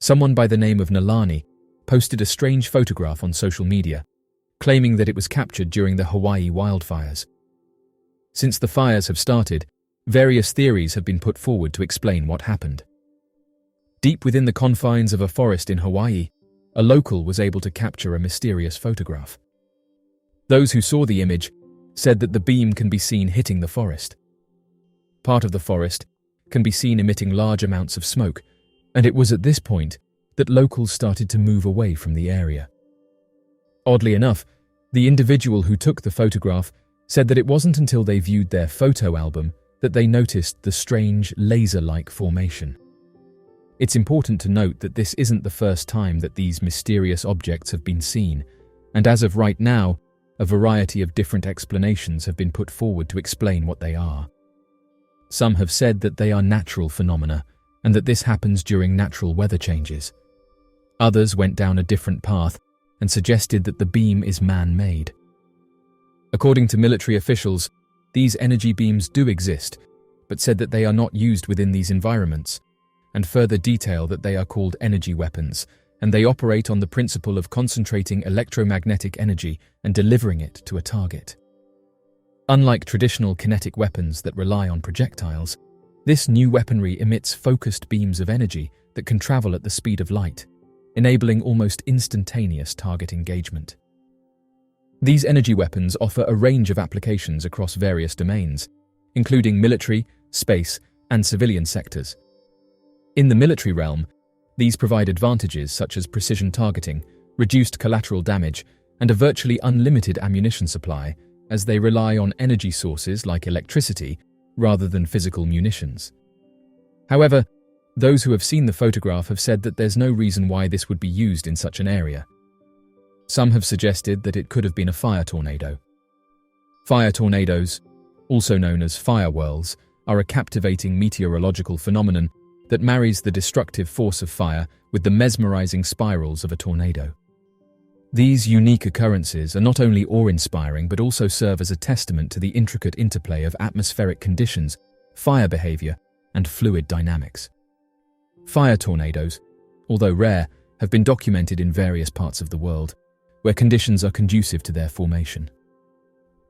Someone by the name of Nalani posted a strange photograph on social media, claiming that it was captured during the Hawaii wildfires. Since the fires have started, various theories have been put forward to explain what happened. Deep within the confines of a forest in Hawaii, a local was able to capture a mysterious photograph. Those who saw the image said that the beam can be seen hitting the forest. Part of the forest can be seen emitting large amounts of smoke, and it was at this point that locals started to move away from the area. Oddly enough, the individual who took the photograph said that it wasn't until they viewed their photo album that they noticed the strange laser-like formation. It's important to note that this isn't the first time that these mysterious objects have been seen, and as of right now, a variety of different explanations have been put forward to explain what they are. Some have said that they are natural phenomena, and that this happens during natural weather changes. Others went down a different path and suggested that the beam is man-made. According to military officials, these energy beams do exist, but said that they are not used within these environments, and further detail that they are called energy weapons, and they operate on the principle of concentrating electromagnetic energy and delivering it to a target. Unlike traditional kinetic weapons that rely on projectiles, this new weaponry emits focused beams of energy that can travel at the speed of light, enabling almost instantaneous target engagement. These energy weapons offer a range of applications across various domains, including military, space, and civilian sectors. In the military realm, these provide advantages such as precision targeting, reduced collateral damage, and a virtually unlimited ammunition supply, as they rely on energy sources like electricity rather than physical munitions. However, those who have seen the photograph have said that there's no reason why this would be used in such an area. Some have suggested that it could have been a fire tornado. Fire tornadoes, also known as fire whirls, are a captivating meteorological phenomenon that marries the destructive force of fire with the mesmerizing spirals of a tornado. These unique occurrences are not only awe-inspiring but also serve as a testament to the intricate interplay of atmospheric conditions, fire behavior, and fluid dynamics. Fire tornadoes, although rare, have been documented in various parts of the world, where conditions are conducive to their formation.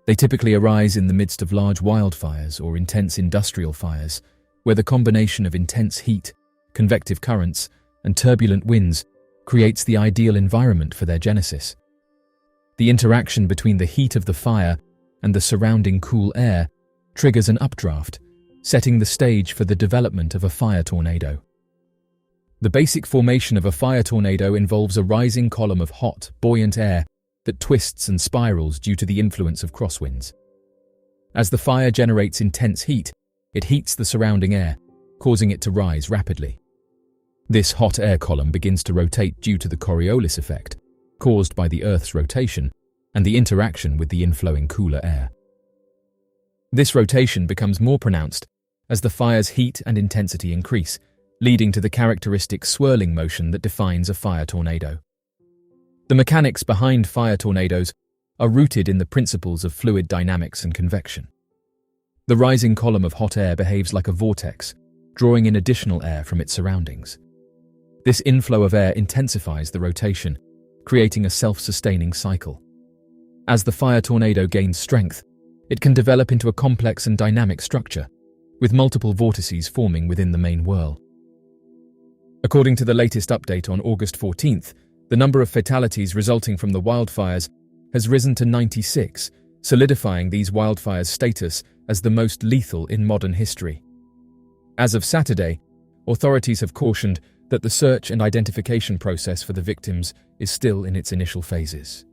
They typically arise in the midst of large wildfires or intense industrial fires, where the combination of intense heat, convective currents, and turbulent winds creates the ideal environment for their genesis. The interaction between the heat of the fire and the surrounding cool air triggers an updraft, setting the stage for the development of a fire tornado. The basic formation of a fire tornado involves a rising column of hot, buoyant air that twists and spirals due to the influence of crosswinds. As the fire generates intense heat, it heats the surrounding air, causing it to rise rapidly. This hot air column begins to rotate due to the Coriolis effect, caused by the Earth's rotation and the interaction with the inflowing cooler air. This rotation becomes more pronounced as the fire's heat and intensity increase, leading to the characteristic swirling motion that defines a fire tornado. The mechanics behind fire tornadoes are rooted in the principles of fluid dynamics and convection. The rising column of hot air behaves like a vortex, drawing in additional air from its surroundings. This inflow of air intensifies the rotation, creating a self-sustaining cycle. As the fire tornado gains strength, it can develop into a complex and dynamic structure, with multiple vortices forming within the main whirl. According to the latest update on August 14th, the number of fatalities resulting from the wildfires has risen to 96, solidifying these wildfires' status as the most lethal in modern history. As of Saturday, authorities have cautioned that the search and identification process for the victims is still in its initial phases.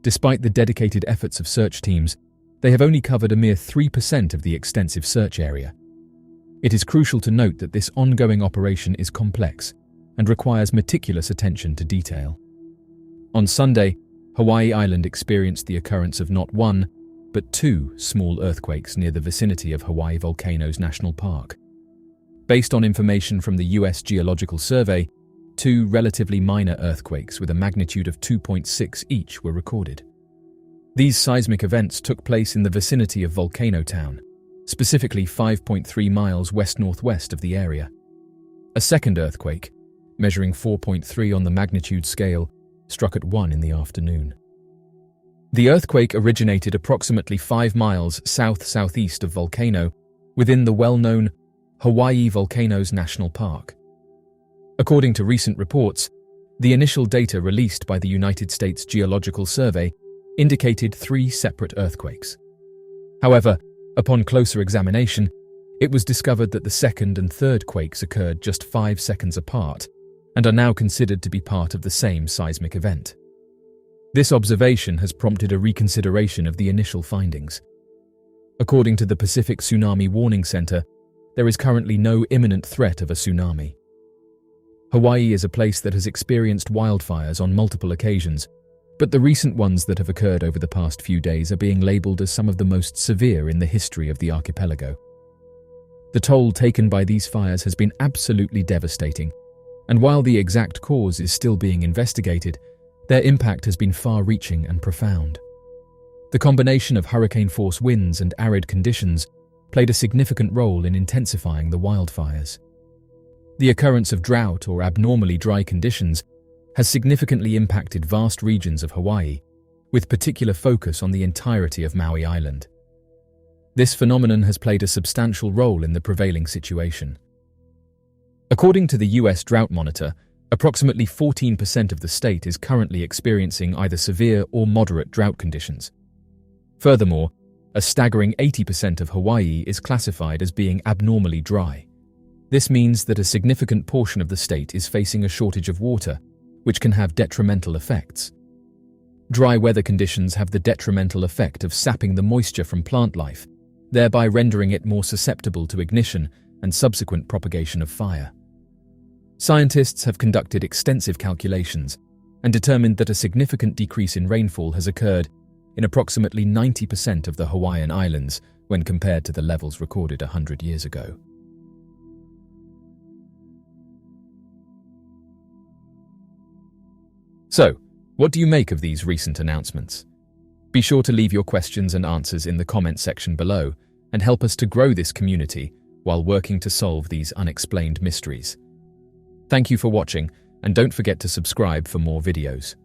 Despite the dedicated efforts of search teams, they have only covered a mere 3% of the extensive search area. It is crucial to note that this ongoing operation is complex and requires meticulous attention to detail. On Sunday, Hawaii Island experienced the occurrence of not one, but two small earthquakes near the vicinity of Hawaii Volcanoes National Park. Based on information from the U.S. Geological Survey, two relatively minor earthquakes with a magnitude of 2.6 each were recorded. These seismic events took place in the vicinity of Volcano Town, specifically 5.3 miles west-northwest of the area. A second earthquake, measuring 4.3 on the magnitude scale, struck at 1 in the afternoon. The earthquake originated approximately 5 miles south-southeast of Volcano, within the well-known Hawaii Volcanoes National Park. According to recent reports, the initial data released by the United States Geological Survey indicated 3 separate earthquakes. However, upon closer examination, it was discovered that the second and third quakes occurred just 5 seconds apart and are now considered to be part of the same seismic event. This observation has prompted a reconsideration of the initial findings. According to the Pacific Tsunami Warning Center, there is currently no imminent threat of a tsunami. Hawaii is a place that has experienced wildfires on multiple occasions, but the recent ones that have occurred over the past few days are being labeled as some of the most severe in the history of the archipelago. The toll taken by these fires has been absolutely devastating, and while the exact cause is still being investigated, their impact has been far-reaching and profound. The combination of hurricane-force winds and arid conditions played a significant role in intensifying the wildfires. The occurrence of drought or abnormally dry conditions has significantly impacted vast regions of Hawaii, with particular focus on the entirety of Maui Island. This phenomenon has played a substantial role in the prevailing situation. According to the US Drought Monitor, approximately 14% of the state is currently experiencing either severe or moderate drought conditions. Furthermore, a staggering 80% of Hawaii is classified as being abnormally dry. This means that a significant portion of the state is facing a shortage of water, which can have detrimental effects. Dry weather conditions have the detrimental effect of sapping the moisture from plant life, thereby rendering it more susceptible to ignition and subsequent propagation of fire. Scientists have conducted extensive calculations and determined that a significant decrease in rainfall has occurred in approximately 90% of the Hawaiian Islands when compared to the levels recorded 100 years ago. So, what do you make of these recent announcements? Be sure to leave your questions and answers in the comment section below and help us to grow this community while working to solve these unexplained mysteries. Thank you for watching, and don't forget to subscribe for more videos.